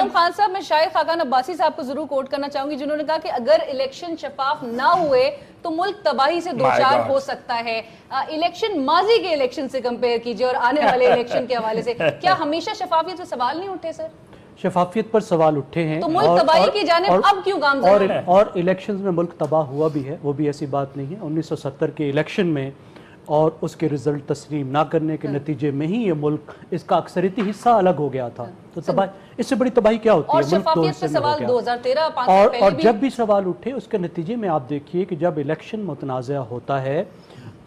इमाम खान साहब, मैं शाहिद खाकान अब्बासी साहब को जरूर कोट करना चाहूंगी, जिन्होंने कहा कि अगर इलेक्शन शफाफ ना हुए तो मुल्क तबाही से दो चार हो सकता है। इलेक्शन माजी के इलेक्शन से कंपेयर कीजिए और आने वाले इलेक्शन के हवाले से, क्या हमेशा शफाफियत पे सवाल नहीं उठे सर? शफाफियत पर सवाल उठे हैं तो मुल्क तबाही की जानिब अब क्यों गामज़न है? और इलेक्शंस में मुल्क तबाह हुआ भी है, वो भी ऐसी बात नहीं है। 1970 के इलेक्शन में और उसके रिजल्ट तस्लीम ना करने के नतीजे में ही ये मुल्क, इसका अक्सरियती हिस्सा अलग हो गया था। तो तबाही, इससे बड़ी तबाही क्या होती है? मुल्क दो हिस्से में हो गया। 2013 और जब भी सवाल उठे उसके नतीजे में आप देखिए कि जब इलेक्शन मुतनाज़ा होता है,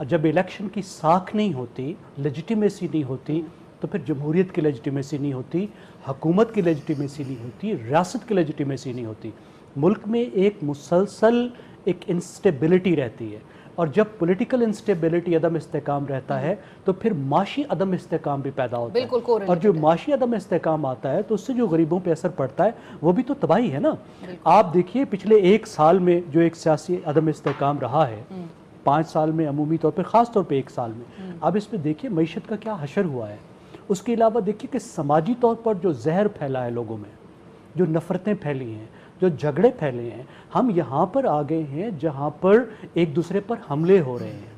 जब इलेक्शन की साख नहीं होती, लेजिटिमेसी नहीं होती, तो फिर जमहूरियत की लेजिटिमेसी नहीं होती, हुकूमत की लेजिटिमेसी नहीं होती, रियासत की लेजिटिमेसी नहीं होती। मुल्क में एक मुसलसल एक इंस्टेबिलिटी रहती है, और जब पॉलिटिकल इंस्टेबिलिटी, अदम इस्तेकाम रहता है, तो फिर माशी अदम इस्तेकाम भी पैदा होता है। और जो माशी अदम इस्तेकाम आता है तो उससे जो गरीबों पे असर पड़ता है वो भी तो तबाही है ना। आप देखिए पिछले एक साल में जो एक सियासी अदम इस्तेकाम रहा है, 5 साल में अमूमी तौर पर, ख़ास तौर पर एक साल में, अब इसमें देखिए मईशत का क्या हशर हुआ है। उसके अलावा देखिए कि समाजी तौर पर जो जहर फैला है लोगों में, जो नफ़रतें फैली हैं, जो झगड़े फैले हैं, हम यहाँ पर आ गए हैं जहाँ पर एक दूसरे पर हमले हो रहे हैं।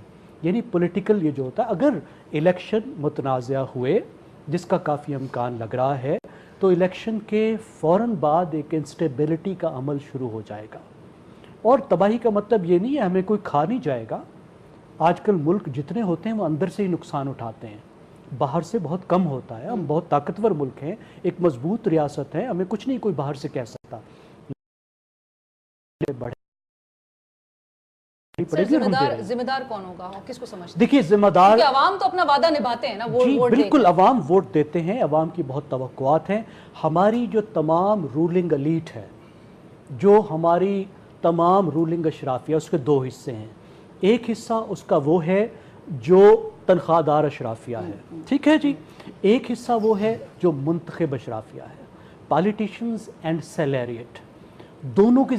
यानी पॉलिटिकल ये जो होता है, अगर इलेक्शन मुतनाज़ा हुए, जिसका काफ़ी इम्कान लग रहा है, तो इलेक्शन के फ़ौरन बाद एक इंस्टेबिलिटी का अमल शुरू हो जाएगा। और तबाही का मतलब ये नहीं है हमें कोई खा नहीं जाएगा। आजकल मुल्क जितने होते हैं वो अंदर से ही नुकसान उठाते हैं, बाहर से बहुत कम होता है। हम बहुत ताकतवर मुल्क हैं, एक मजबूत रियासत है, हमें कुछ नहीं कोई बाहर से कह सकता। जिम्मेदार कौन होगा, किसको समझते? देखिए जिम्मेदार, अवाम तो अपना वादा निभाते हैं ना, वोट बिल्कुल अवाम वोट देते हैं, अवाम की बहुत तवक्कुआत हैं। हमारी जो तमाम रूलिंग एलीट है, जो हमारी तमाम रूलिंग अशराफिया, उसके दो हिस्से हैं। एक हिस्सा उसका वो है जो तनख्वाहदार अशराफिया है, ठीक है जी। एक हिस्सा वो है जो मुंतखब अशराफिया है, पॉलिटिशियंस एंड सैलरिएट, दोनों की